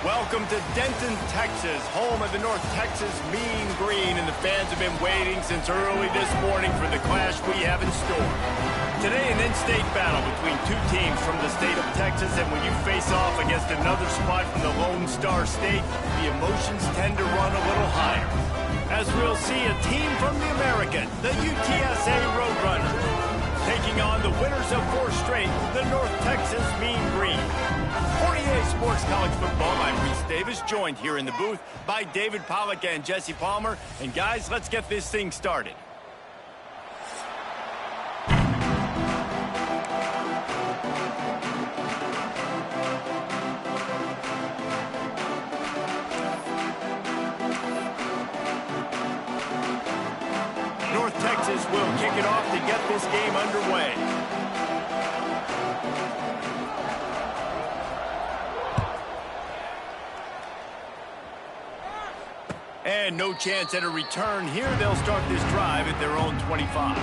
Welcome to Denton, Texas, home of the North Texas Mean Green, and the fans have been waiting since early this morning for the clash we have in store. Today, an in-state battle between two teams from the state of Texas, and when you face off against another squad from the Lone Star State, the emotions tend to run a little higher. As we'll see a team from the American, the UTSA Roadrunners, taking on the winners of 4 straight, the North Texas Mean Green. For EA Sports College Football, I'm Reese Davis, joined here in the booth by David Pollack and Jesse Palmer. And guys, let's get this thing started. North Texas will kick it off to get this game underway. And no chance at a return here. They'll start this drive at their own 25.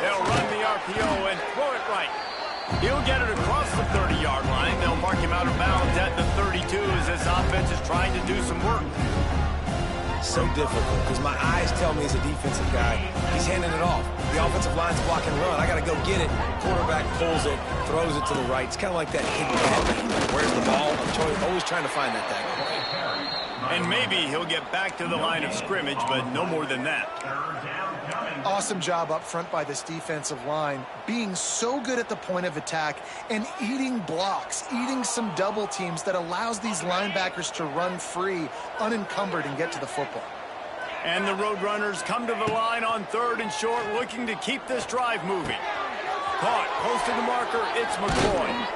They'll run the RPO and throw it right. He'll get it across the 30-yard line. They'll mark him out of bounds at the 32 as this offense is trying to do some work. So difficult because my eyes tell me he's a defensive guy. He's handing it off. The offensive line's block and run. I got to go get it. Quarterback pulls it, throws it to the right. It's kind of like that hidden heavy. Where's the ball? I'm always trying to find that tackle. And maybe he'll get back to the line of scrimmage, but no more than that. Awesome job up front by this defensive line, being so good at the point of attack and eating blocks, eating some double teams that allows these linebackers to run free, unencumbered, and get to the football. And the Roadrunners come to the line on 3rd and short, looking to keep this drive moving. Caught, close to the marker, it's McCoy.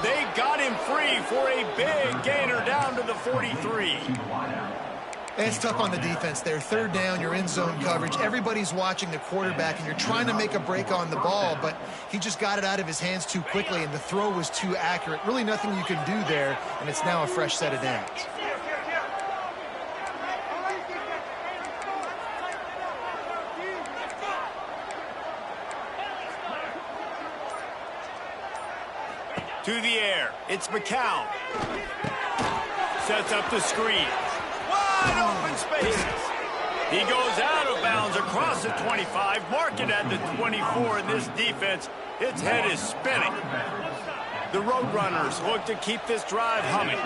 They got him free for a big gainer down to the 43. And it's tough on the defense there. 3rd down, you're in zone coverage. Everybody's watching the quarterback, and you're trying to make a break on the ball, but he just got it out of his hands too quickly, and the throw was too accurate. Really nothing you can do there, and it's now a fresh set of downs. To the air, it's McCown. Sets up the screen. Wide open spaces. He goes out of bounds across the 25, mark it at the 24, and this defense, its head is spinning. The Roadrunners look to keep this drive humming.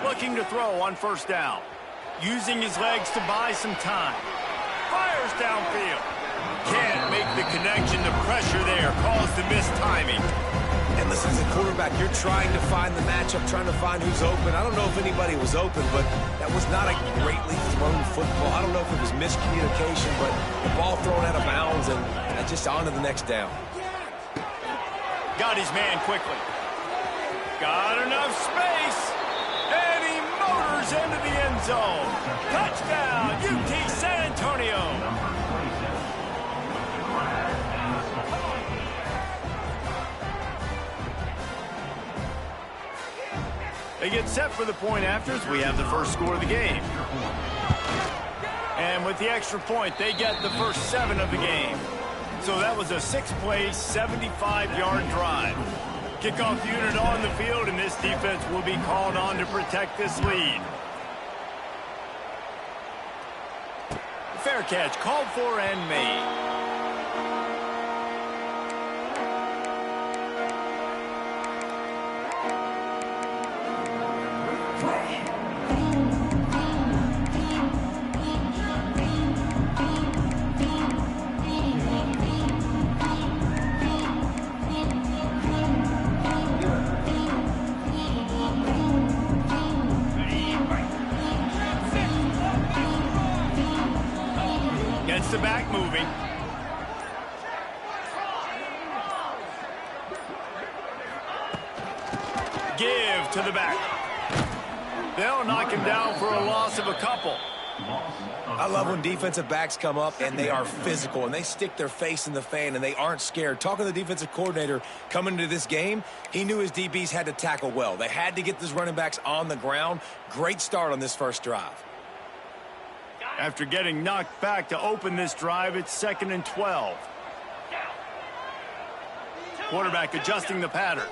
Looking to throw on 1st down. Using his legs to buy some time. Fires downfield. Can't make the connection. The pressure there caused the missed timing. And listen, as a quarterback, you're trying to find the matchup, trying to find who's open. I don't know if anybody was open, but that was not a greatly thrown football. I don't know if it was miscommunication, but the ball thrown out of bounds and just on to the next down. Got his man quickly. Got enough space. And he motors into the end zone. Touchdown, UT San Antonio. They get set for the point afters. We have the first score of the game. And with the extra point, they get the first 7 of the game. So that was a 6-play, 75-yard drive. Kickoff unit on the field, and this defense will be called on to protect this lead. Fair catch called for and made. Gets the back moving. Give to the back. They'll knock him down for a loss of a couple. I love when defensive backs come up and they are physical and they stick their face in the fan and they aren't scared. Talking to the defensive coordinator coming into this game, he knew his DBs had to tackle well. They had to get those running backs on the ground. Great start on this first drive. After getting knocked back to open this drive, it's 2nd and 12. Quarterback adjusting the pattern.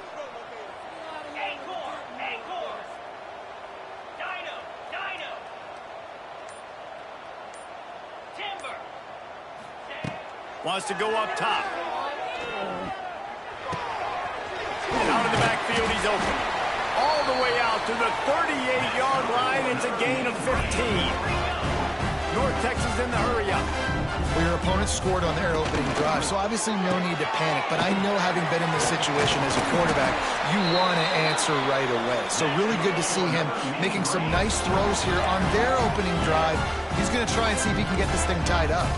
Wants to go up top. And out of the backfield, he's open. All the way out to the 38-yard line. It's a gain of 15. North Texas in the hurry up. Well, your opponent scored on their opening drive, so obviously no need to panic. But I know, having been in this situation as a quarterback, you want to answer right away. So really good to see him making some nice throws here on their opening drive. He's going to try and see if he can get this thing tied up.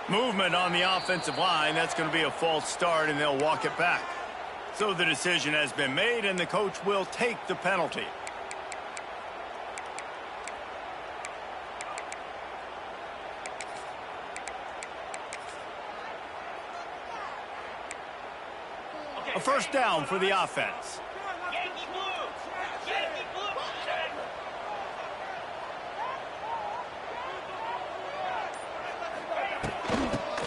Movement on the offensive line. That's going to be a false start, and they'll walk it back. So the decision has been made, and the coach will take the penalty. A first down for the offense.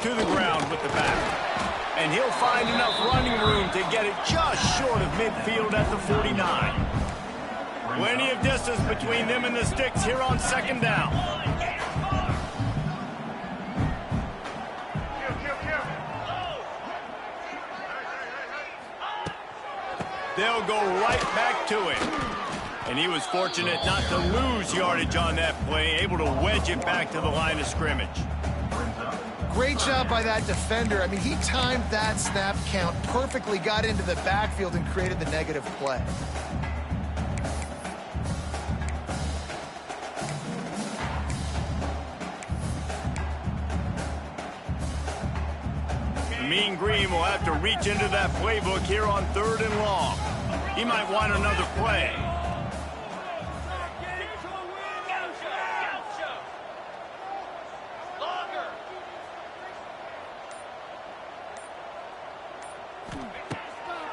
To the ground with the back. And he'll find enough running room to get it just short of midfield at the 49. Plenty of distance between them and the sticks here on 2nd down. They'll go right back to him. And he was fortunate not to lose yardage on that play, able to wedge it back to the line of scrimmage. Great job by that defender. I mean, he timed that snap count perfectly, got into the backfield, and created the negative play. The Mean Green will have to reach into that playbook here on 3rd and long. He might want another play.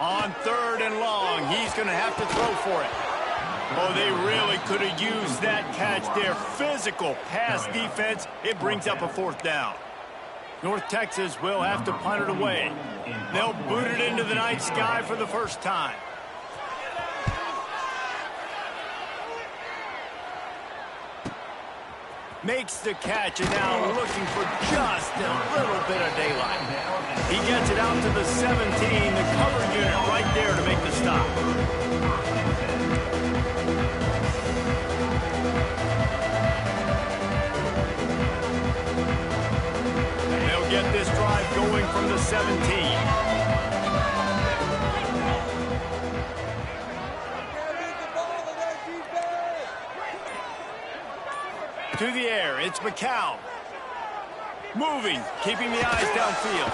On 3rd and long, he's going to have to throw for it. Oh, they really could have used that catch there. Physical pass defense. It brings up a 4th down. North Texas will have to punt it away. They'll boot it into the night sky for the first time. Makes the catch, and now looking for just a little bit of daylight. He gets it out to the 17, the cover unit right there to make the stop. They'll get this drive going from the 17. To the air, it's McCown. Moving, keeping the eyes downfield.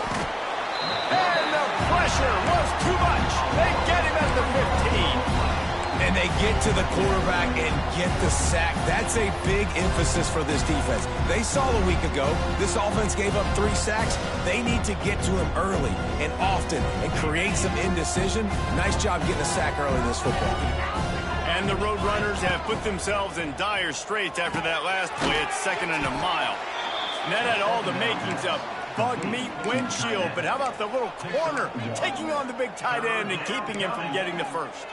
And the pressure was too much. They get him at the 15. And they get to the quarterback and get the sack. That's a big emphasis for this defense. They saw a week ago, this offense gave up 3 sacks. They need to get to him early and often and create some indecision. Nice job getting a sack early in this football game. And the Roadrunners have put themselves in dire straits after that last play at 2nd and a mile. And that had all the makings of bug meat windshield, but how about the little corner taking on the big tight end and keeping him from getting the first?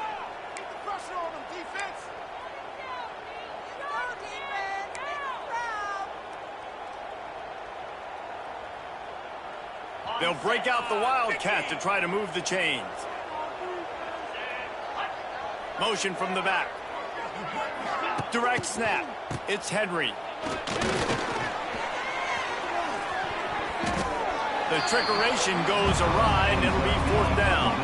They'll break out the Wildcat to try to move the chains. Motion from the back. Direct snap. It's Henry. The trickeration goes awry, and it'll be 4th down.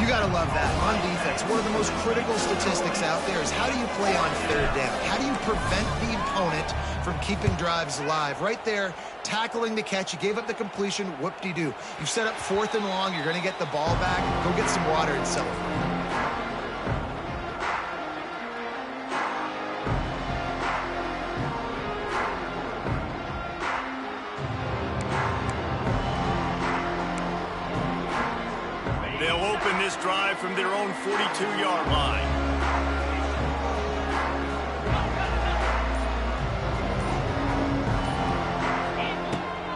You got to love that. On defense, one of the most critical statistics out there is how do you play on 3rd down? How do you prevent the opponent from keeping drives alive? Right there, tackling the catch. You gave up the completion. Whoop-de-doo. You've set up 4th and long. You're going to get the ball back. Go get some water and celebrate. begin this drive from their own 42-yard line.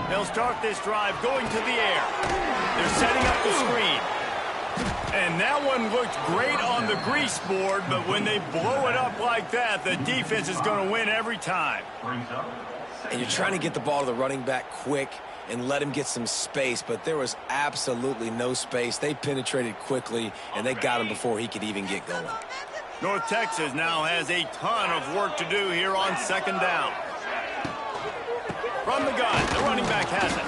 They'll start this drive going to the air. They're setting up the screen. And that one looked great on the grease board, but when they blow it up like that, the defense is going to win every time. And you're trying to get the ball to the running back quick and let him get some space, but there was absolutely no space. They penetrated quickly, and they got him before he could even get going. North Texas now has a ton of work to do here on second down. From the gun, the running back has it.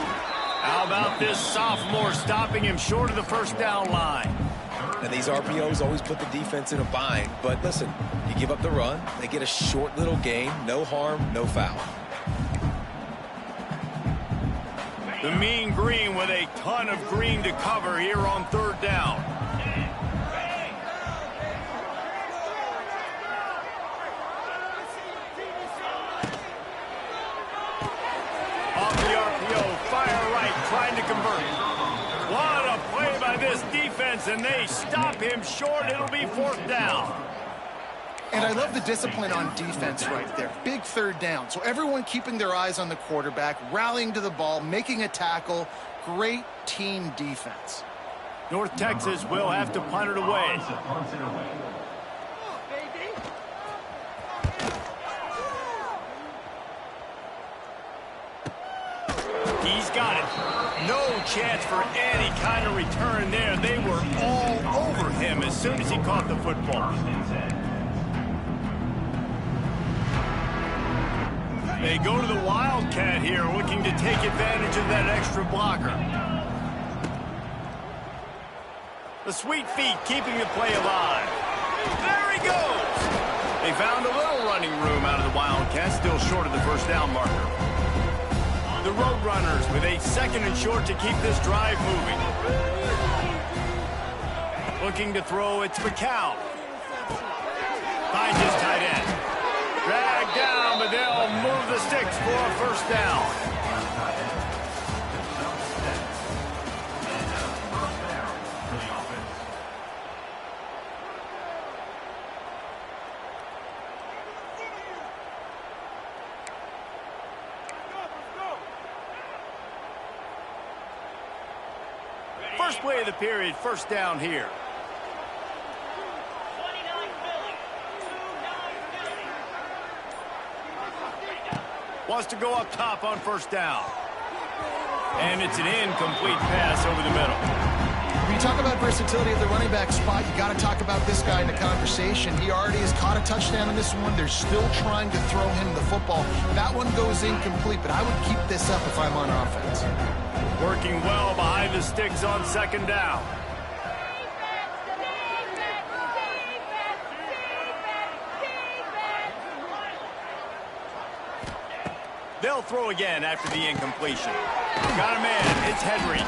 How about this sophomore stopping him short of the first down line? Now, these RPOs always put the defense in a bind, but listen, you give up the run, they get a short little gain, no harm, no foul. The Mean Green with a ton of green to cover here on third down. Off the RPO, fire right, trying to convert. What a play by this defense, and they stop him short. It'll be fourth down. And I love the discipline on defense right there. Big third down. So everyone keeping their eyes on the quarterback, rallying to the ball, making a tackle. Great team defense. North Texas will have to punt it away. He's got it. No chance for any kind of return there. They were all over him as soon as he caught the football. They go to the Wildcat here, looking to take advantage of that extra blocker. The sweet feet keeping the play alive. There he goes. They found a little running room out of the Wildcats, still short of the first down marker. The Roadrunners with a second and short to keep this drive moving. Looking to throw, it's McCown. Finds his tight end. Dragged down, but they'll move the sticks for a first down. First play of the period, first down here. Wants to go up top on first down. And it's an incomplete pass over the middle. When you talk about versatility at the running back spot, you got to talk about this guy in the conversation. He already has caught a touchdown in this one. They're still trying to throw him the football. That one goes incomplete, but I would keep this up if I'm on offense. Working well behind the sticks on second down. They'll throw again after the incompletion. Got a man, it's Henry.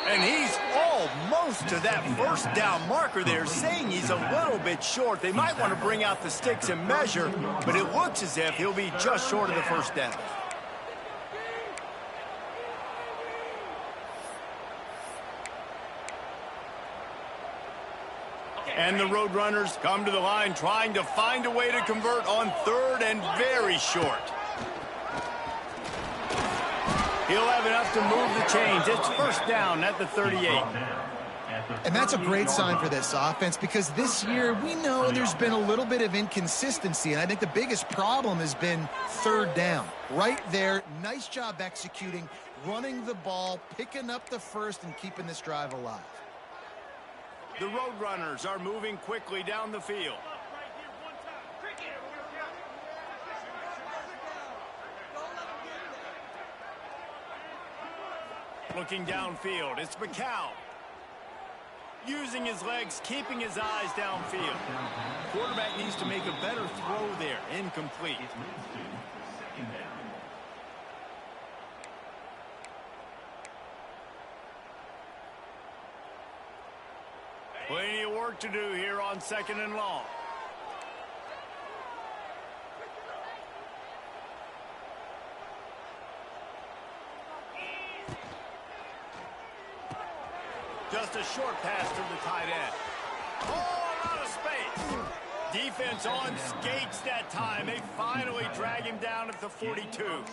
And he's almost to that first down marker there, saying he's a little bit short. They might want to bring out the sticks and measure, but it looks as if he'll be just short of the first down. And the Roadrunners come to the line trying to find a way to convert on third and very short. He'll have enough to move the chains. It's first down at the 38. And that's a great sign for this offense because this year we know there's been a little bit of inconsistency, and I think the biggest problem has been third down. Right there, nice job executing, running the ball, picking up the first, and keeping this drive alive. The Roadrunners are moving quickly down the field. Looking downfield, it's McCown. Using his legs, keeping his eyes downfield. Quarterback needs to make a better throw there. Incomplete. Plenty of work to do here on second and long. Just a short pass to the tight end. Oh, out of space. Defense on skates that time. They finally drag him down at the 42.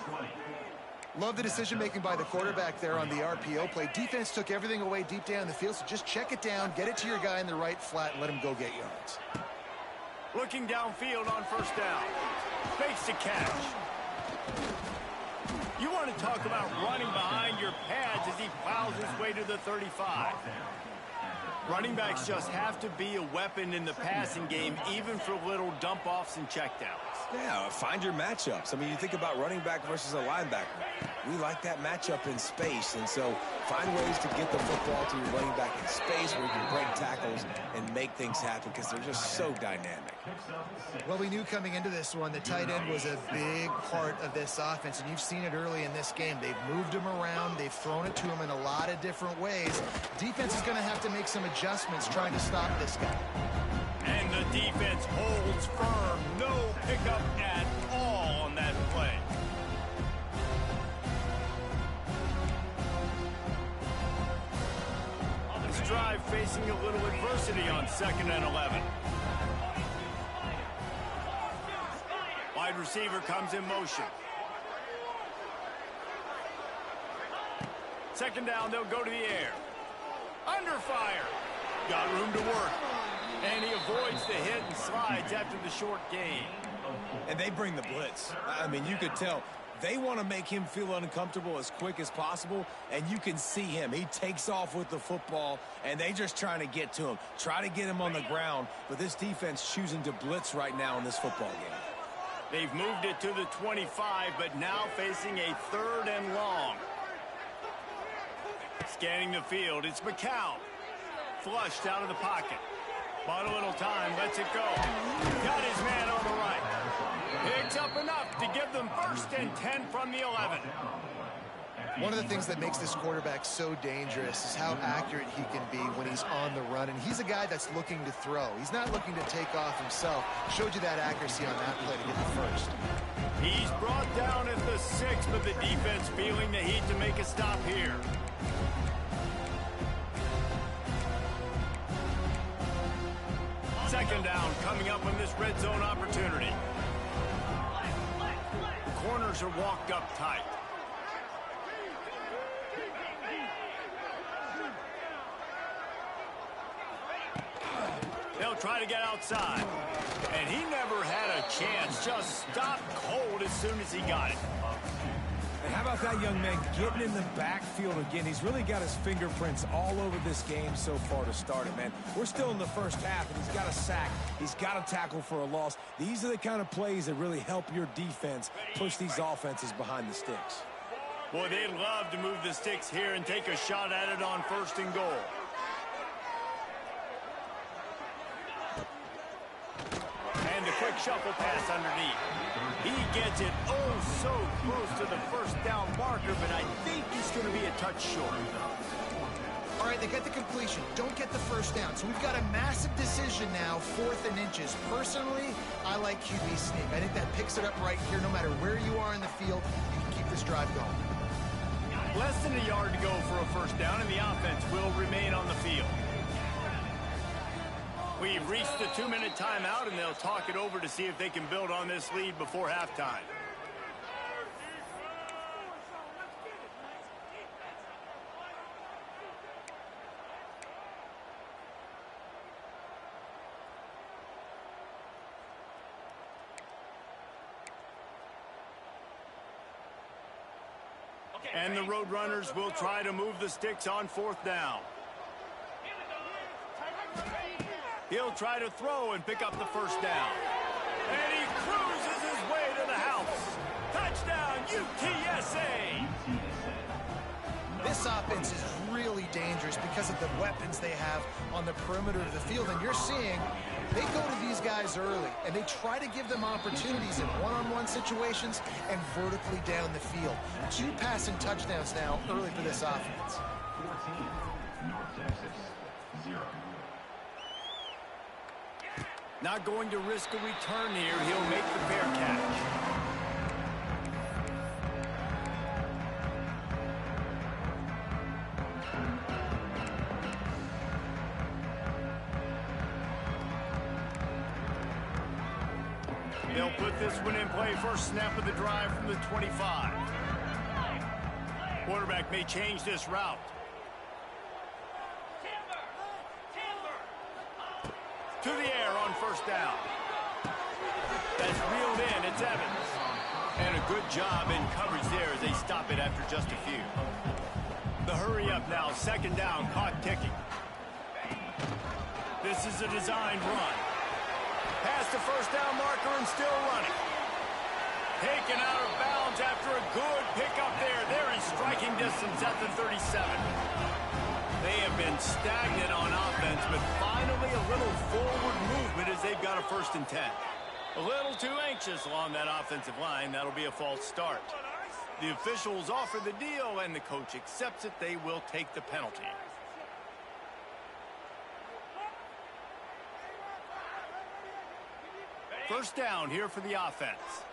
Love the decision-making by the quarterback there on the RPO play. Defense took everything away deep down the field, so just check it down, get it to your guy in the right flat, and let him go get yards. Looking downfield on first down. Fakes the catch. You want to talk about running behind your pads as he plows his way to the 35. Running backs just have to be a weapon in the passing game, even for little dump-offs and checkdowns. Yeah, find your matchups. I mean, you think about running back versus a linebacker. We like that matchup in space, and so find ways to get the football to your running back in space where you can break tackles and make things happen because they're just so dynamic. Well, we knew coming into this one the tight end was a big part of this offense, and you've seen it early in this game. They've moved him around. They've thrown it to him in a lot of different ways. Defense is going to have to make some adjustments trying to stop this guy. And the defense holds firm. No pickup at all on that play. This drive facing a little adversity on 2nd and 11. Wide receiver comes in motion. 2nd down, they'll go to the air. Under fire. Got room to work. And he avoids the hit and slides after the short gain. And they bring the blitz. I mean, you could tell they want to make him feel uncomfortable as quick as possible, and you can see him. He takes off with the football, and they just trying to get to him, try to get him on the ground, but this defense choosing to blitz right now in this football game. They've moved it to the 25, but now facing a 3rd and long. Scanning the field, it's McCown. Flushed out of the pocket. Bought a little time, lets it go. Got his man on the right. Picks up enough to give them 1st and 10 from the 11. One of the things that makes this quarterback so dangerous is how accurate he can be when he's on the run. And he's a guy that's looking to throw. He's not looking to take off himself. Showed you that accuracy on that play to get the 1st. He's brought down at the 6, but the defense feeling the heat to make a stop here. Second down coming up on this red zone opportunity. The corners are walked up tight. They'll try to get outside. And he never had a chance. Just stopped cold as soon as he got it. And how about that young man getting in the backfield again? He's really got his fingerprints all over this game so far to start it, man. We're still in the first half, and he's got a sack. He's got a tackle for a loss. These are the kind of plays that really help your defense push these offenses behind the sticks. Boy, they'd love to move the sticks here and take a shot at it on 1st and goal. And the quick shuffle pass underneath. He gets it so close to the 1st down marker, but I think he's going to be a touch short. All right, they get the completion. Don't get the 1st down. So we've got a massive decision now, 4th and inches. Personally, I like QB sneak. I think that picks it up right here. No matter where you are in the field, you can keep this drive going. Less than a yard to go for a 1st down, and the offense will remain on the field. We've reached the 2-minute timeout, and they'll talk it over to see if they can build on this lead before halftime. And the Roadrunners will try to move the sticks on 4th down. He'll try to throw and pick up the 1st down. And he cruises his way to the house. Touchdown, UTSA! This offense is really dangerous because of the weapons they have on the perimeter of the field. And you're seeing they go to these guys early, and they try to give them opportunities in one-on-one situations and vertically down the field. 2 passing touchdowns now early for this offense. 14, North Texas, 0. Not going to risk a return here. He'll make the fair catch. They'll put this one in play. First snap of the drive from the 25. Quarterback may change this route. To the air on first down. That's reeled in. It's Evans. And a good job in coverage there as they stop it after just a few. The hurry up now. Second down. Clock ticking. This is a designed run. Past the first down marker and still running. Taken out of bounds after a good pickup there. They're in striking distance at the 37. They have been stagnant on offense, but finally a little forward movement as they've got a 1st and 10. A little too anxious along that offensive line. That'll be a false start. The officials offer the deal, and the coach accepts it. They will take the penalty. First down here for the offense.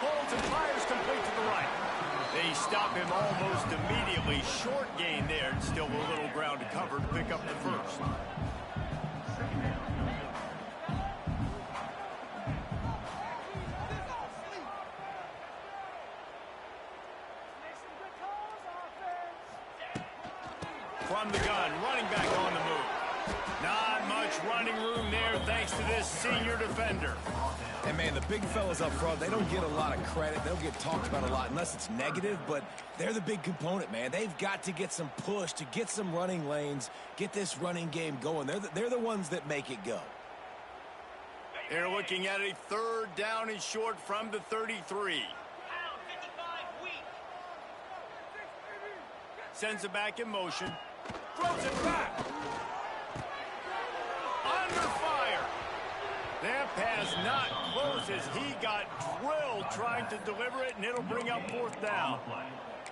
Holds and fires complete to the right. They stop him almost immediately. Short gain there, and still a little ground to cover to pick up the first. From the gun, running back on the move. Not much running room there thanks to this senior defender. And, man, the big fellas up front, they don't get a lot of credit. They don't get talked about a lot unless it's negative, but they're the big component, man. They've got to get some push, to get some running lanes, get this running game going. They're the ones that make it go. They're looking at a 3rd down and short from the 33. Sends it back in motion. Throws it back. Under fire. That pass not close as he got drilled trying to deliver it, and it'll bring up 4th down.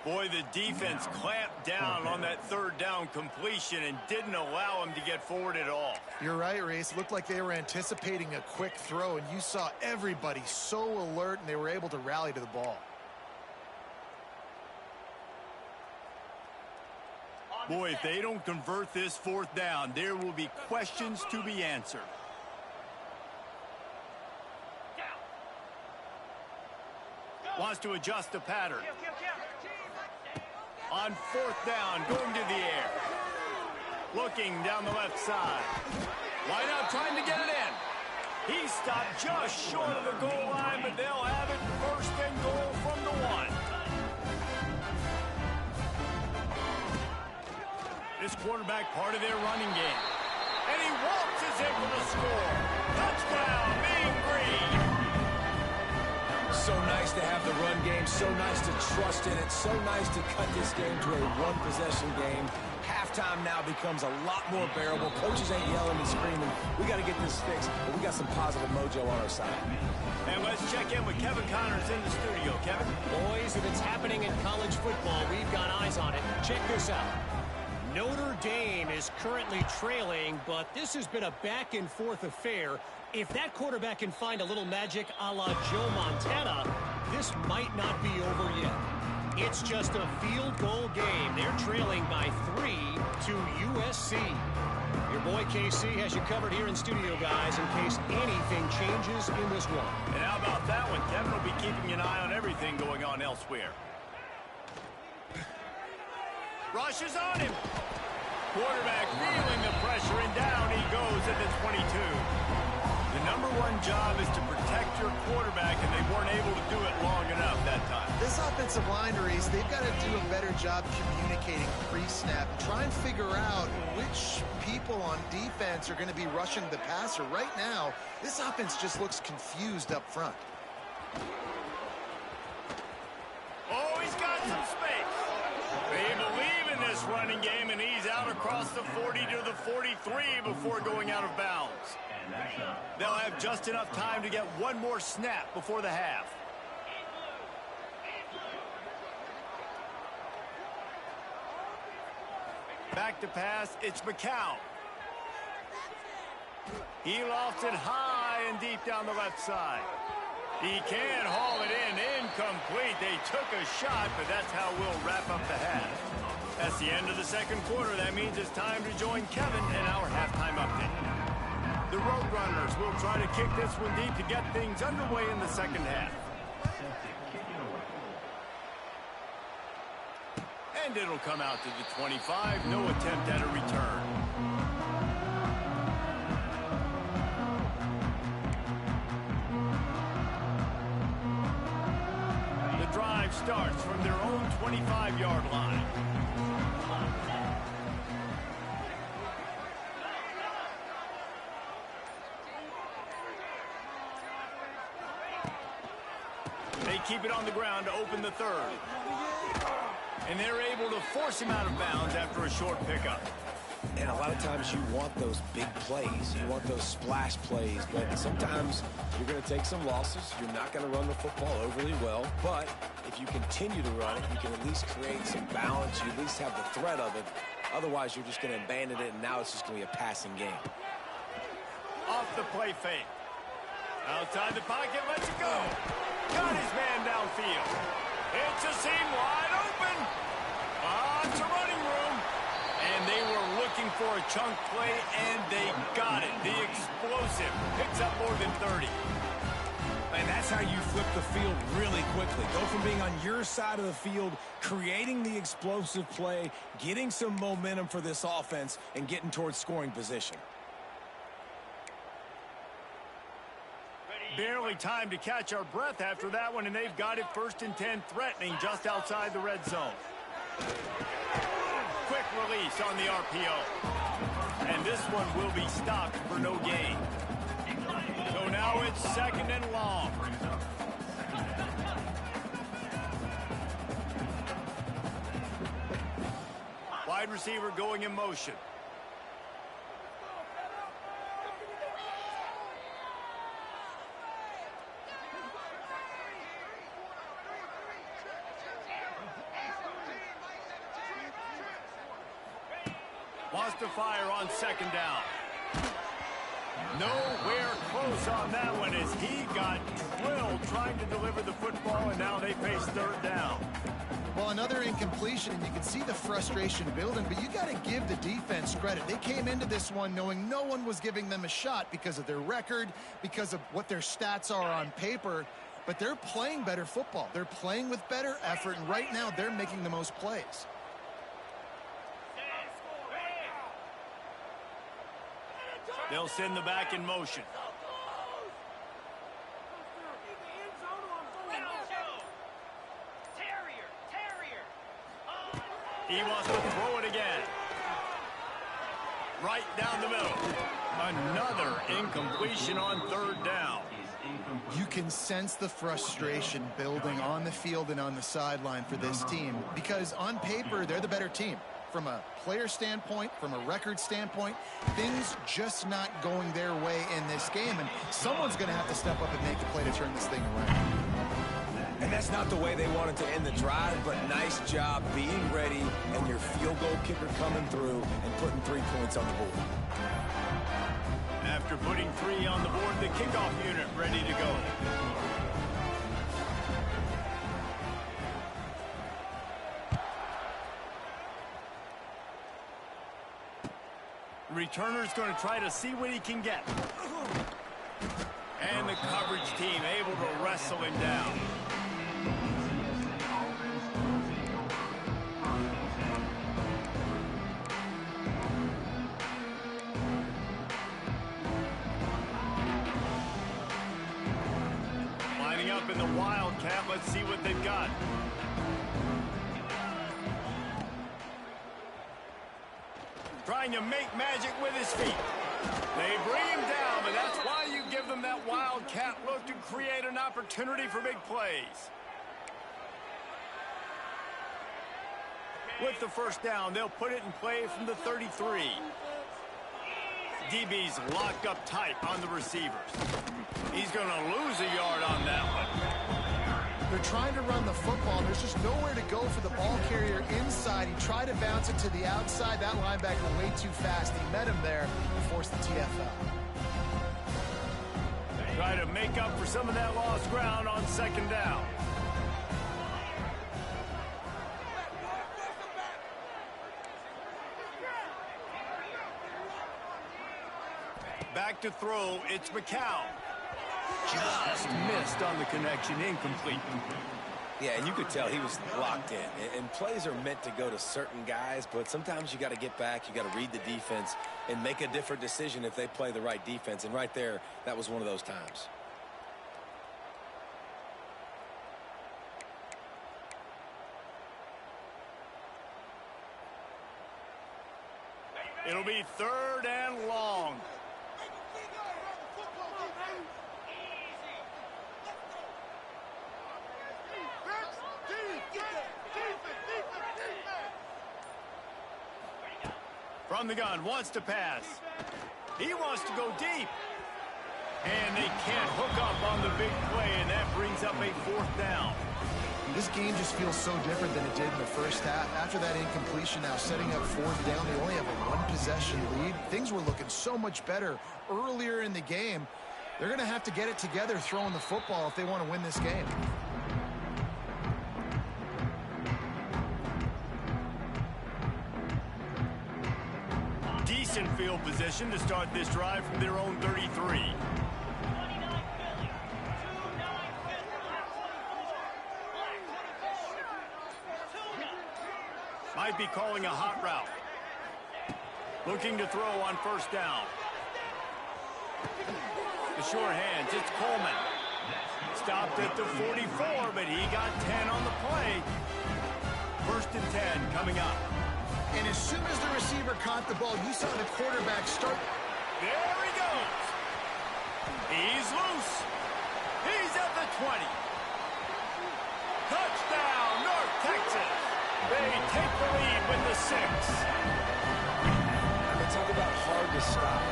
Boy, the defense clamped down on that 3rd down completion and didn't allow him to get forward at all. You're right, Reese. It looked like they were anticipating a quick throw, and you saw everybody so alert, and they were able to rally to the ball. Boy, if they don't convert this 4th down, there will be questions to be answered. Wants to adjust the pattern. On 4th down, going to the air. Looking down the left side. Wide out, trying to get it in. He stopped just short of the goal line, but they'll have it 1st and goal from the 1. This quarterback part of their running game. And he waltzes in for the score. Touchdown, Mean Green. So nice to have the run game, so nice to trust in it, so nice to cut this game to a 1-possession game. Halftime now becomes a lot more bearable. Coaches ain't yelling and screaming. We got to get this fixed, but we got some positive mojo on our side. And let's check in with Kevin Connors in the studio. Kevin? Boys, if it's happening in college football, we've got eyes on it. Check this out. Notre Dame is currently trailing, but this has been a back-and-forth affair. If that quarterback can find a little magic a la Joe Montana, this might not be over yet. It's just a field goal game. They're trailing by 3 to USC. Your boy KC has you covered here in studio, guys, in case anything changes in this one. And how about that one? Kevin will be keeping an eye on everything going on elsewhere. Rushes on him. Quarterback feeling the pressure, and down he goes at the 22. The number 1 job is to protect your quarterback, and they weren't able to do it long enough that time. This offensive line, Reese, they've got to do a better job communicating pre-snap and try and figure out which people on defense are going to be rushing the passer. Right now, this offense just looks confused up front. Oh, he's got some space. They believe in this running game, and he's out across the 40 to the 43 before going out of bounds. They'll have just enough time to get one more snap before the half. Back to pass, it's McCown. He lofts it high and deep down the left side. He can haul it in, incomplete. They took a shot, but that's how we'll wrap up the half. That's the end of the second quarter. That means it's time to join Kevin in our halftime update. The Roadrunners will try to kick this one deep to get things underway in the second half. And it'll come out to the 25. No attempt at a return. The drive starts from their own 25-yard line. They keep it on the ground to open the third. And they're able to force him out of bounds after a short pickup. And a lot of times you want those big plays. You want those splash plays. But sometimes you're going to take some losses. You're not going to run the football overly well. But if you continue to run it, you can at least create some balance. You at least have the threat of it. Otherwise, you're just going to abandon it, and now it's just going to be a passing game. Off the play fake. Outside the pocket, lets it go. Got his man downfield. It's a seam wide open. Lots of running room. And they were looking for a chunk play, and they got it. The explosive picks up more than 30. And that's how you flip the field really quickly. Go from being on your side of the field, creating the explosive play, getting some momentum for this offense, and getting towards scoring position. Barely time to catch our breath after that one, and they've got it 1st and 10, threatening just outside the red zone. Quick release on the RPO. And this one will be stopped for no gain. So now it's 2nd and long. Wide receiver going in motion. Wants to fire on 2nd down. Nowhere close on that one as he got drilled trying to deliver the football, and now they face 3rd down. Well, another incompletion, and you can see the frustration building, but you got to give the defense credit. They came into this one knowing no one was giving them a shot because of their record, because of what their stats are on paper, but they're playing better football. They're playing with better effort, and right now they're making the most plays. They'll send the back in motion. He wants to throw it again. Right down the middle. Another incompletion on 3rd down. You can sense the frustration building on the field and on the sideline for this team because on paper, they're the better team. From a player standpoint, from a record standpoint, things just not going their way in this game, and someone's going to have to step up and make a play to turn this thing around. And that's not the way they wanted to end the drive, but nice job being ready and your field goal kicker coming through and putting 3 points on the board. After putting 3 on the board, the kickoff unit ready to go. Returner's going to try to see what he can get. And the coverage team able to wrestle him down. Lining up in the Wildcat. Let's see what they've got. Trying to make magic with his feet. They bring him down, but that's why you give them that Wildcat look to create an opportunity for big plays. With the 1st down, they'll put it in play from the 33. DB's locked up tight on the receivers. He's going to lose a yard on that one. They're trying to run the football. There's just nowhere to go for the ball carrier inside. He tried to bounce it to the outside. That linebacker way too fast. He met him there and forced the TFL. Try to make up for some of that lost ground on 2nd down. Back to throw, it's McCown. Just missed on the connection, incomplete. Yeah, and you could tell he was locked in. And plays are meant to go to certain guys, but sometimes you got to get back, you got to read the defense, and make a different decision if they play the right defense. And right there, that was one of those times. It'll be 3rd and long. From the gun, wants to pass. He wants to go deep. And they can't hook up on the big play, and that brings up a 4th down. This game just feels so different than it did in the first half. After that incompletion, now setting up 4th down, they only have a 1-possession lead. Things were looking so much better earlier in the game. They're going to have to get it together throwing the football if they want to win this game. Decent field position to start this drive from their own 33. Might be calling a hot route. Looking to throw on 1st down. The sure hands, it's Coleman. Stopped at the 44, but he got 10 on the play. 1st and 10 coming up. And as soon as the receiver caught the ball, you saw the quarterback start. There he goes. He's loose. He's at the 20. Touchdown, North Texas. They take the lead with the 6. I mean, talk about hard to stop.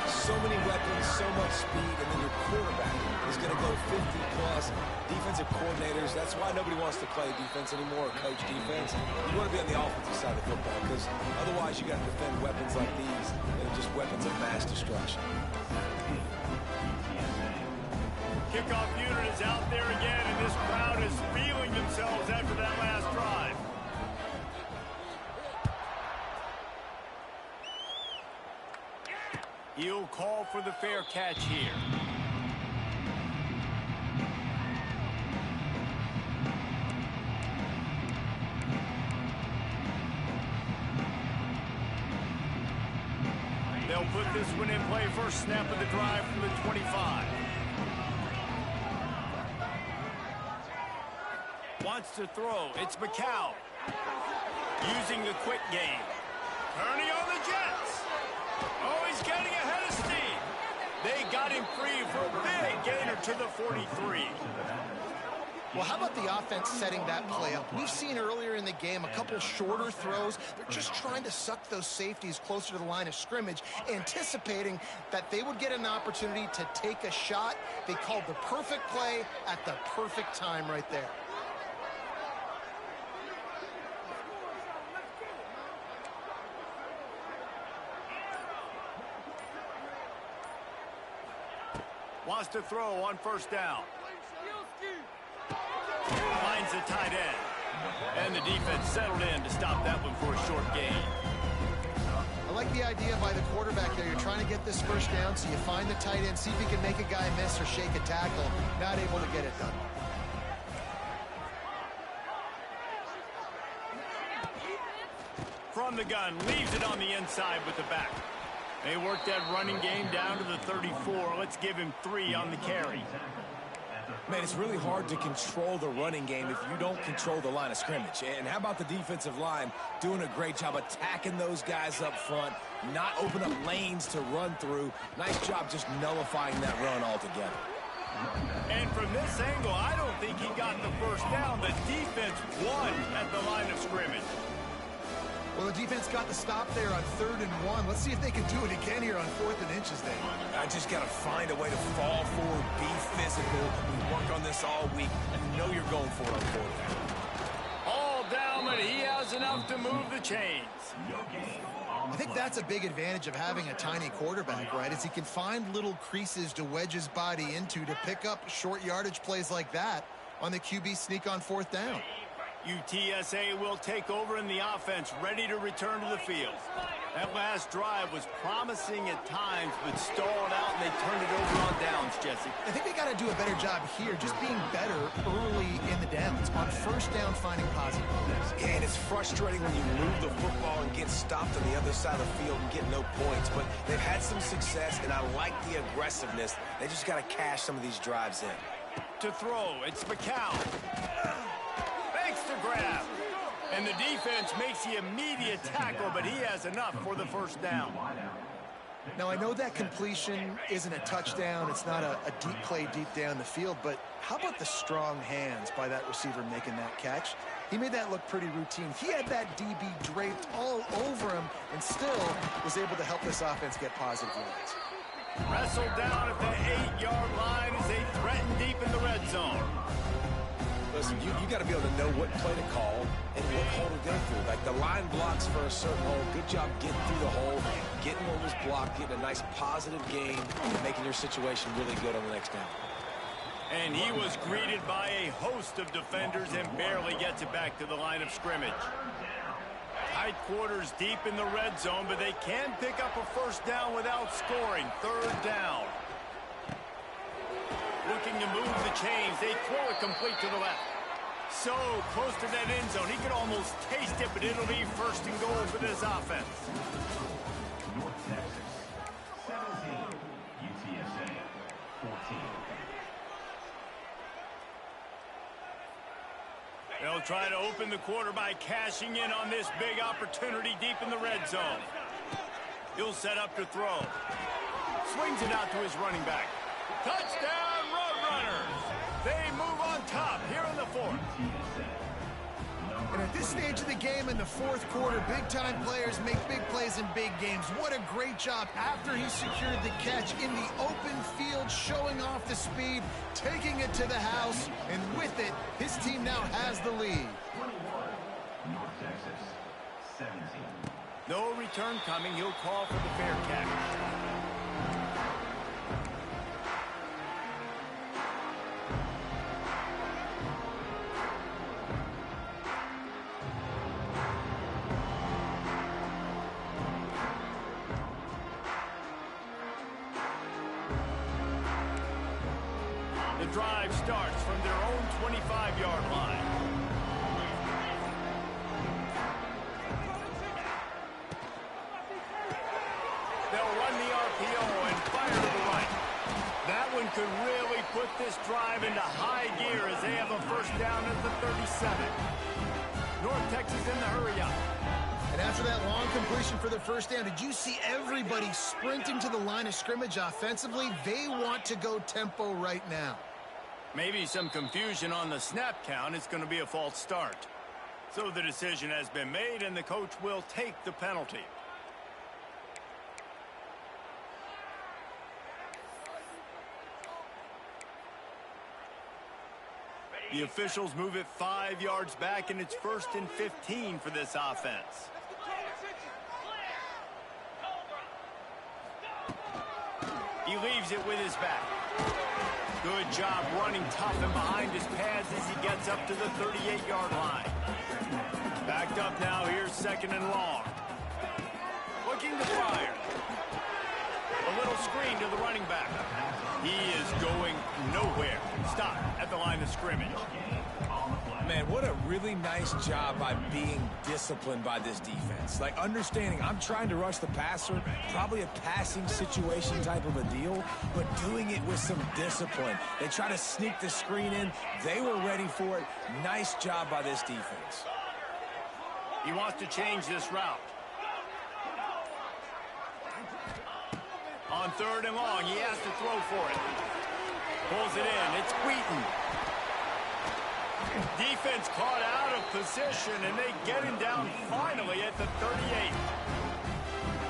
So many weapons, so much speed, and then your quarterback is going to go 50-plus. Defensive coordinators, that's why nobody wants to play defense anymore or coach defense. You want to be on the offensive side of the football because otherwise you got to defend weapons like these that are just weapons of mass destruction. Kickoff unit is out there again, and this crowd is feeling themselves after that last drive. He'll call for the fair catch here. They'll put this one in play first snap of the drive from the 25. Wants to throw. It's McCown. Using the quick game. Turning on the Jets. Oh, he's getting ahead of steam. They got him free for a big gainer to the 43. Well, how about the offense setting that play up? We've seen earlier in the game a couple shorter throws. They're just trying to suck those safeties closer to the line of scrimmage, anticipating that they would get an opportunity to take a shot. They called the perfect play at the perfect time right there. Wants to throw on 1st down. Finds the tight end. And the defense settled in to stop that one for a short gain. I like the idea by the quarterback there. You're trying to get this 1st down, so you find the tight end, see if you can make a guy miss or shake a tackle. Not able to get it done. From the gun, leaves it on the inside with the back. They worked that running game down to the 34. Let's give him 3 on the carry. Man, it's really hard to control the running game if you don't control the line of scrimmage. And how about the defensive line doing a great job attacking those guys up front, not open up lanes to run through. Nice job just nullifying that run altogether. And from this angle, I don't think he got the 1st down. The defense won at the line of scrimmage. Well, the defense got the stop there on 3rd and 1. Let's see if they can do it again here on 4th and inches, Dave. I just got to find a way to fall forward, be physical. We work on this all week. I know you're going for it on 4th down. All down, but he has enough to move the chains. I think that's a big advantage of having a tiny quarterback, right? Is he can find little creases to wedge his body into to pick up short yardage plays like that on the QB sneak on 4th down. UTSA will take over in the offense, ready to return to the field. That last drive was promising at times, but stalled out, and they turned it over on downs, Jesse. I think they got to do a better job here, just being better early in the downs. On first down, finding positive plays. Yeah, and it's frustrating when you move the football and get stopped on the other side of the field and get no points. But they've had some success, and I like the aggressiveness. They just got to cash some of these drives in. To throw, it's McCown. Makes the grab. And the defense makes the immediate tackle, but he has enough for the first down. Now, I know that completion isn't a touchdown. It's not a deep play deep down the field, but how about the strong hands by that receiver making that catch? He made that look pretty routine. He had that DB draped all over him and still was able to help this offense get positive yards. Wrestled down at the 8-yard line as they threaten deep in the red zone. Listen, you got to be able to know what play to call and what hole to go through. Like the line blocks for a certain hole. Good job getting through the hole, getting what was blocked, getting a nice positive gain, and making your situation really good on the next down. And he was greeted by a host of defenders and barely gets it back to the line of scrimmage. Tight quarters deep in the red zone, but they can pick up a first down without scoring. Third down. Looking to move the chains. They throw it complete to the left. So close to that end zone. He could almost taste it, but it'll be first and goal for this offense. North Texas, 17. UTSA, 14. They'll try to open the quarter by cashing in on this big opportunity deep in the red zone. He'll set up to throw. Swings it out to his running back. Touchdown, Roadrunners! They move on top here in the fourth. And at this stage of the game in the fourth quarter, big-time players make big plays in big games. What a great job after he secured the catch in the open field, showing off the speed, taking it to the house, and with it, his team now has the lead. 21. North Texas, 17. No return coming. He'll call for the fair catch. The drive starts from their own 25-yard line. They'll run the RPO and fire to the right. That one could really put this drive into high gear as they have a first down at the 37. North Texas in the hurry up. And after that long completion for the first down, did you see everybody sprinting to the line of scrimmage offensively? They want to go tempo right now. Maybe some confusion on the snap count. It's going to be a false start. So the decision has been made, and the coach will take the penalty. The officials move it 5 yards back, and it's 1st and 15 for this offense. He leaves it with his back. Good job running tough and behind his pads as he gets up to the 38-yard line. Backed up now, here's 2nd and long. Looking to fire. A little screen to the running back. He is going nowhere. Stop at the line of scrimmage. Man, what a really nice job by being disciplined by this defense. Like, understanding I'm trying to rush the passer, probably a passing situation type of a deal, but doing it with some discipline. They try to sneak the screen in. They were ready for it. Nice job by this defense. He wants to change this route. On 3rd and long, he has to throw for it. Pulls it in. It's Wheaton. Defense caught out of position, and they get him down finally at the 38.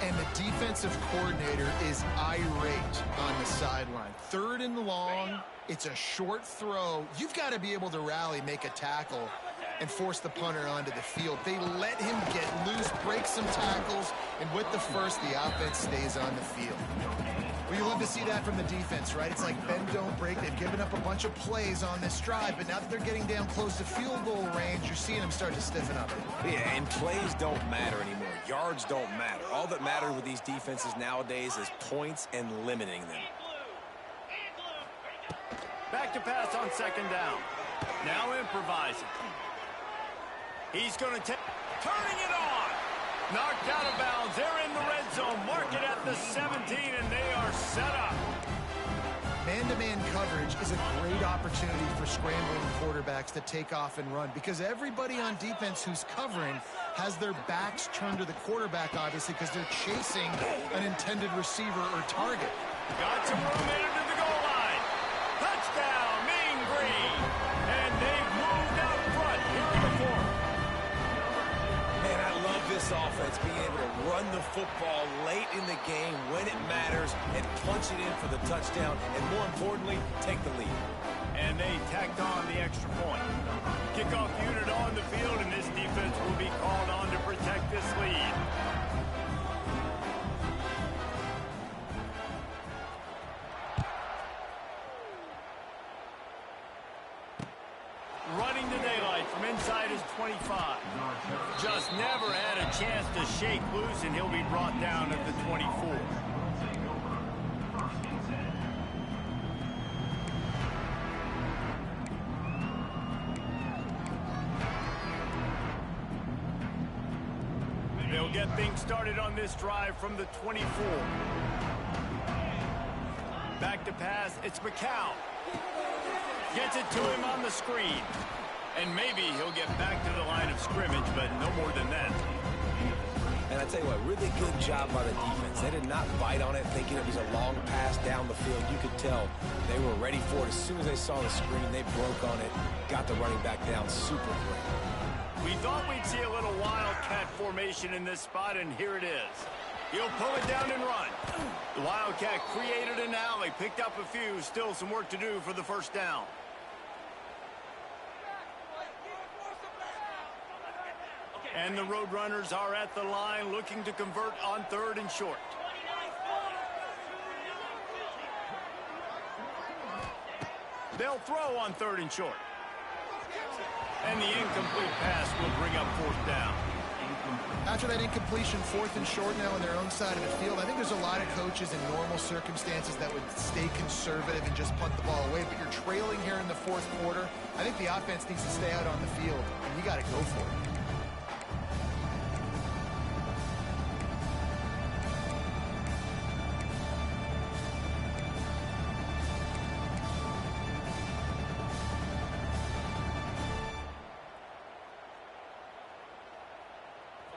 And the defensive coordinator is irate on the sideline. 3rd and long, it's a short throw. You've got to be able to rally, make a tackle. and force the punter onto the field. They let him get loose, break some tackles, and with the first, the offense stays on the field. Well, you love to see that from the defense, right? It's like bend, don't break. They've given up a bunch of plays on this drive, but now that they're getting down close to field goal range, you're seeing them start to stiffen up. Yeah, and plays don't matter anymore. Yards don't matter. All that matters with these defenses nowadays is points and limiting them. Back to pass on second down. Now improvising. He's going to take, turning it on. Knocked out of bounds. They're in the red zone. Mark it at the 17, and they are set up. Man-to-man coverage is a great opportunity for scrambling quarterbacks to take off and run because everybody on defense who's covering has their backs turned to the quarterback, obviously, because they're chasing an intended receiver or target. Got some room in it to the goal line. Touchdown, Mean Green. And they've moved out front here in the fourth. Man, I love this offense, being able to run the football late in the game when it matters and punch it in for the touchdown, and more importantly, take the lead. And they tacked on the extra point. Kickoff unit on the field, and this defense will be called on to protect this lead. Running the daylight from inside his 25. Just never had a chance to shake loose, and he'll be brought down at the 24. They'll get things started on this drive from the 24. Back to pass, it's McCown. Gets it to him on the screen. And maybe he'll get back to the line of scrimmage, but no more than that. And I tell you what, really good job by the defense. They did not bite on it thinking it was a long pass down the field. You could tell they were ready for it. As soon as they saw the screen, they broke on it, got the running back down super quick. We thought we'd see a little wildcat formation in this spot, and here it is. He'll pull it down and run. The Wildcat created an alley, picked up a few, still some work to do for the first down. And the Roadrunners are at the line looking to convert on third and short. They'll throw on third and short. And the incomplete pass will bring up fourth down. After that incompletion, fourth and short now on their own side of the field, I think there's a lot of coaches in normal circumstances that would stay conservative and just punt the ball away. But you're trailing here in the fourth quarter. I think the offense needs to stay out on the field, and you got to go for it.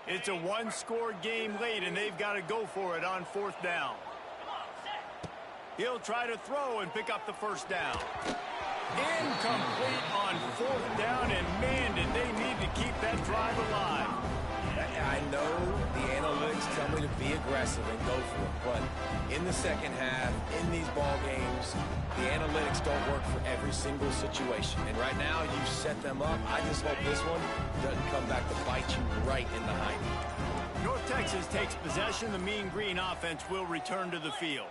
It's a one-score game late, and they've got to go for it on fourth down. He'll try to throw and pick up the first down. Incomplete on fourth down, and man, did they need to keep that drive alive. I know the analytics tell me to be aggressive and go for it, but in the second half, in these ball games, the analytics don't work for every single situation. And right now, you've set them up. I just hope this one doesn't come back to bite you right in the hiney. North Texas takes possession. The Mean Green offense will return to the field.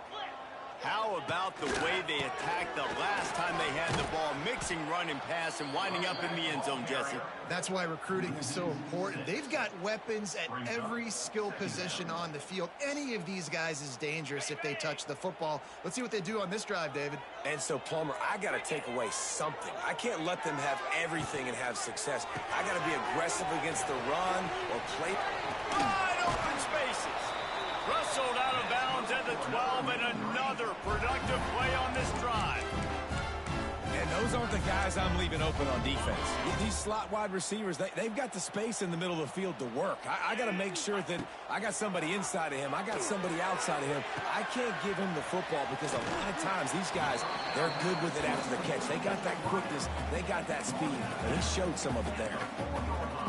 How about the way they attacked the last time they had the ball, mixing run and pass and winding up in the end zone, Jesse? That's why recruiting is so important. They've got weapons at every skill position on the field. Any of these guys is dangerous if they touch the football. Let's see what they do on this drive, David. And so, Plummer, I got to take away something. I can't let them have everything and have success. I got to be aggressive against the run or play. Wide open spaces. Rustled out of bounds at the 12, and another productive play on this drive. And those aren't the guys I'm leaving open on defense. These slot wide receivers, they've got the space in the middle of the field to work. I got to make sure that I got somebody inside of him. I got somebody outside of him. I can't give him the football because a lot of times these guys, they're good with it after the catch. They got that quickness. They got that speed. And he showed some of it there.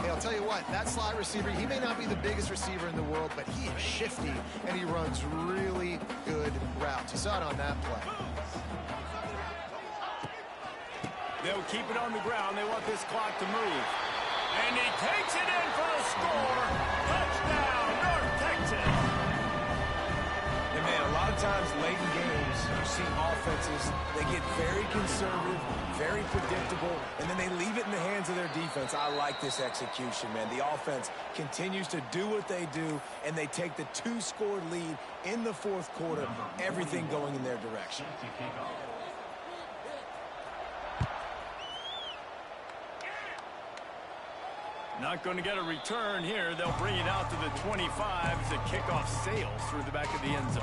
Hey, I'll tell you what, that slot receiver, he may not be the biggest receiver in the world, but he is shifty, and he runs really good routes. You saw it on that play. They'll keep it on the ground. They want this clock to move. And he takes it in for the score. Touchdown, North Texas. And man, a lot of times late in games, you see offenses, they get very conservative, very predictable, and then they leave it in the hands of their defense. I like this execution, man. The offense continues to do what they do, and they take the 2-score lead in the fourth quarter, everything going in their direction. Not going to get a return here. They'll bring it out to the 25 as the kickoff sails through the back of the end zone.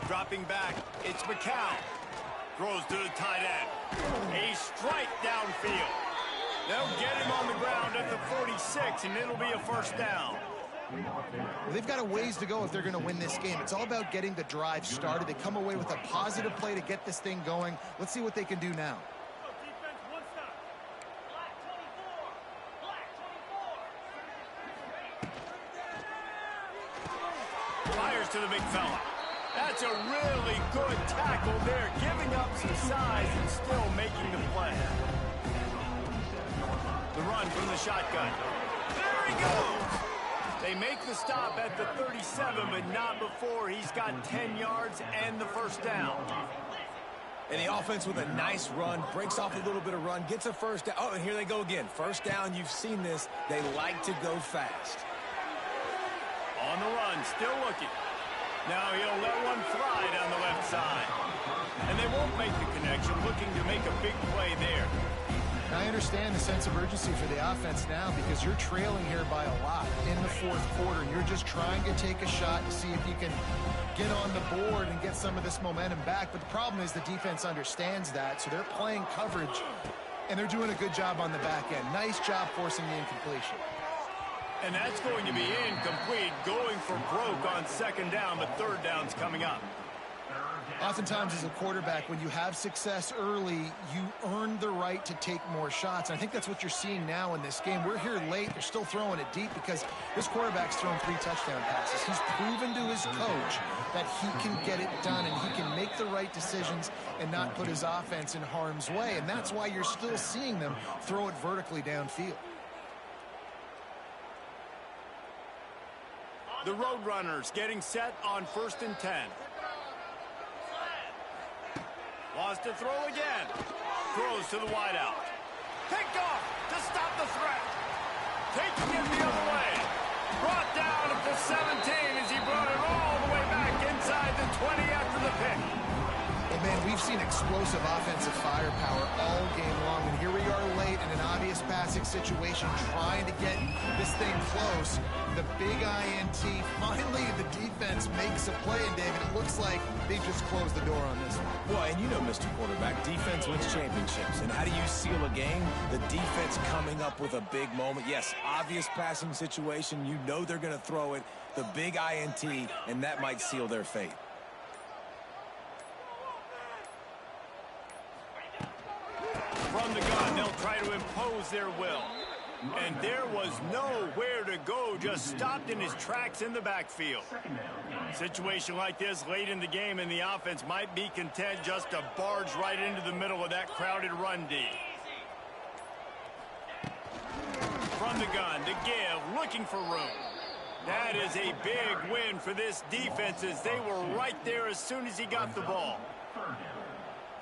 Dropping back, it's McCown. Throws to the tight end. A strike downfield. They'll get him on the ground at the 46, and it'll be a first down. Well, they've got a ways to go if they're going to win this game. It's all about getting the drive started. They come away with a positive play to get this thing going. Let's see what they can do now. Fires to the big fella. That's a really good tackle there, giving up some size and still making the play. The run from the shotgun. There he goes! They make the stop at the 37, but not before he's got 10 yards and the first down. And the offense with a nice run, breaks off a little bit of run, gets a first down. Oh, and here they go again. First down, you've seen this. They like to go fast. On the run, still looking. Now he'll let one fly down the left side. And they won't make the connection, looking to make a big play there. I understand the sense of urgency for the offense now because you're trailing here by a lot in the fourth quarter, and you're just trying to take a shot to see if you can get on the board and get some of this momentum back. But the problem is the defense understands that, so they're playing coverage, and they're doing a good job on the back end. Nice job forcing the incompletion. And that's going to be incomplete, going for broke on second down, but third down's coming up. Oftentimes as a quarterback, when you have success early, you earn the right to take more shots. And I think that's what you're seeing now in this game. We're here late. They're still throwing it deep because this quarterback's thrown 3 touchdown passes. He's proven to his coach that he can get it done and he can make the right decisions and not put his offense in harm's way. And that's why you're still seeing them throw it vertically downfield. The Roadrunners getting set on 1st and 10. Wants to throw again. Throws to the wideout. Picked off to stop the threat. Taking it the other way. Brought down at the 17 as he brought it all the way back inside the 20 after the pick. Well, man, we've seen explosive offensive firepower all game long, and here we are late in an obvious passing situation trying to get this thing close. The big INT, finally the defense makes a play, and David, it looks like they just closed the door on this one. Well, and you know, Mr. Quarterback, defense wins championships. And how do you seal a game? The defense coming up with a big moment. Yes, obvious passing situation. You know they're going to throw it. The big INT, and that might seal their fate. From the gun, they'll try to impose their will. And there was nowhere to go, just stopped in his tracks in the backfield. Situation like this late in the game, and the offense might be content just to barge right into the middle of that crowded run D. From the gun, to give, looking for room. That is a big win for this defense as they were right there as soon as he got the ball.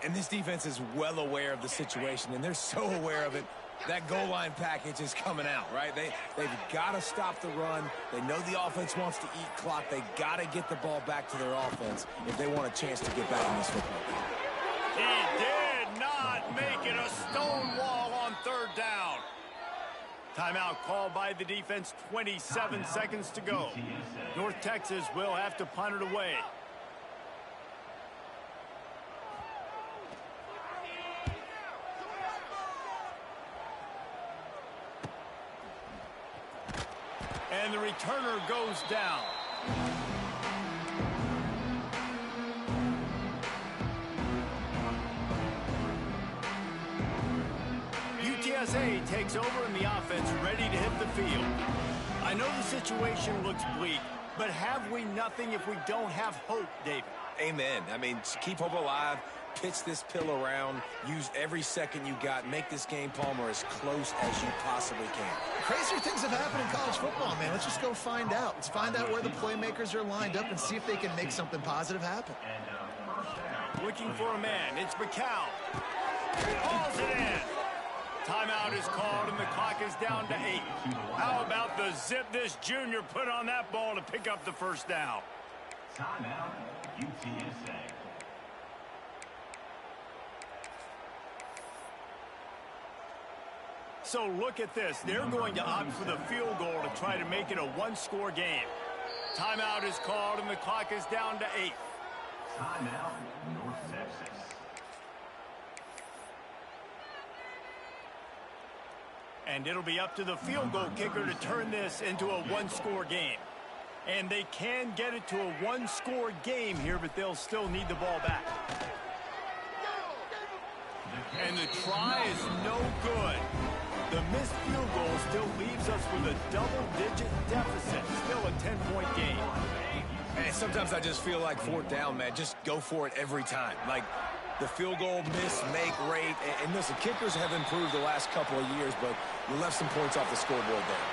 And this defense is well aware of the situation, and they're so aware of it. That goal line package is coming out, right? They've got to stop the run. They know the offense wants to eat clock. They got to get the ball back to their offense if they want a chance to get back in this football game. He did not make it a stone wall on third down. Timeout called by the defense, 27 seconds to go. North Texas will have to punt it away. And the returner goes down. UTSA takes over in the offense, ready to hit the field. I know the situation looks bleak, but have we nothing if we don't have hope, David? Amen. I mean, keep hope alive, pitch this pill around, use every second you got, make this game, Palmer, as close as you possibly can. Crazier things have happened in college football, man. Let's just go find out. Let's find out where the playmakers are lined up and see if they can make something positive happen. Looking for a man. It's McCown. Hauls it in. Timeout is called, and the clock is down to 8. How about the zip this junior put on that ball to pick up the first down? Timeout, UTSA. So look at this. They're going to opt for the field goal to try to make it a one-score game. Timeout is called, and the clock is down to 8. Timeout, North Texas. And it'll be up to the field goal kicker to turn this into a one-score game. And they can get it to a one-score game here, but they'll still need the ball back. And the try is no good. The missed field goal still leaves us with a double-digit deficit. Still a 10-point game. And sometimes I just feel like fourth down, man, just go for it every time. Like, the field goal miss, make rate. And listen, kickers have improved the last couple of years, but you left some points off the scoreboard there.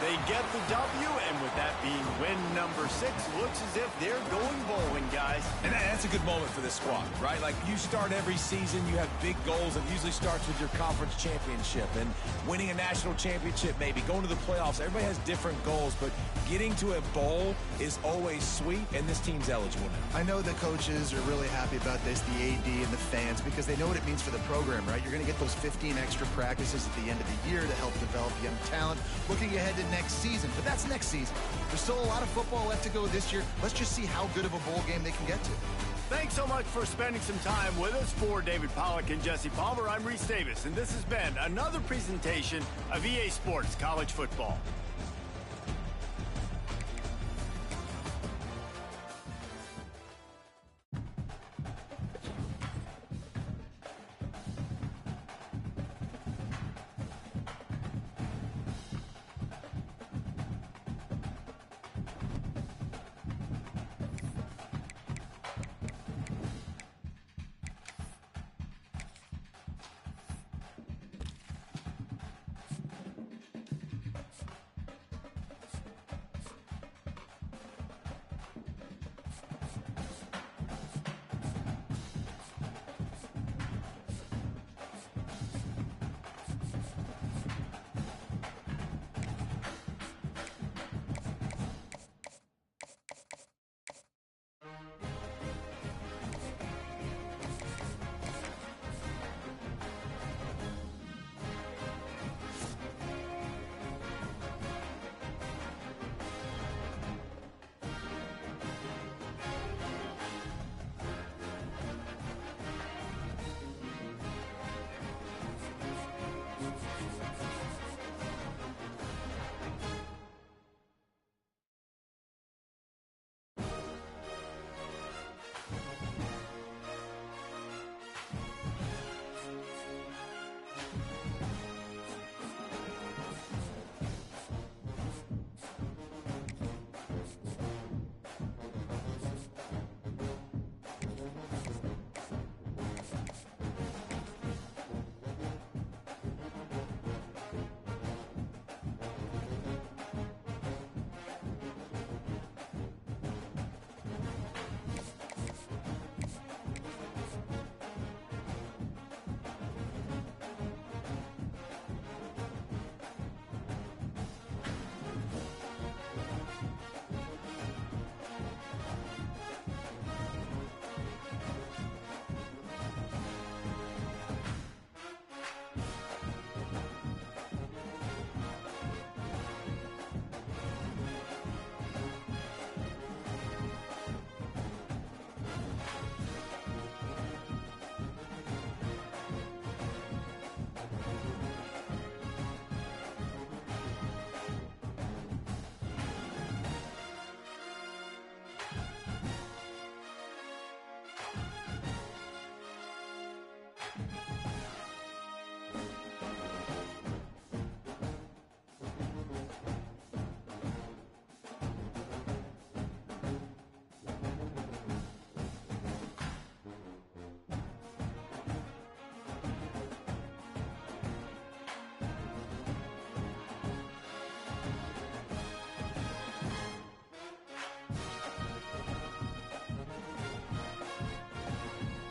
They get the W, and with that being win number 6, looks as if they're going bowling, guys. And that's a good moment for this squad, right? Like, you start every season, you have big goals. It usually starts with your conference championship and winning a national championship, maybe going to the playoffs. Everybody has different goals, but getting to a bowl is always sweet, and this team's eligible now. I know the coaches are really happy about this, the AD and the fans, because they know what it means for the program, right? You're going to get those 15 extra practices at the end of the year to help develop young talent. Looking ahead to next season, but that's next season. There's still a lot of football left to go this year. Let's just see how good of a bowl game they can get to. Thanks so much for spending some time with us. For David Pollack and Jesse Palmer, I'm Reese Davis, and this has been another presentation of EA Sports College Football.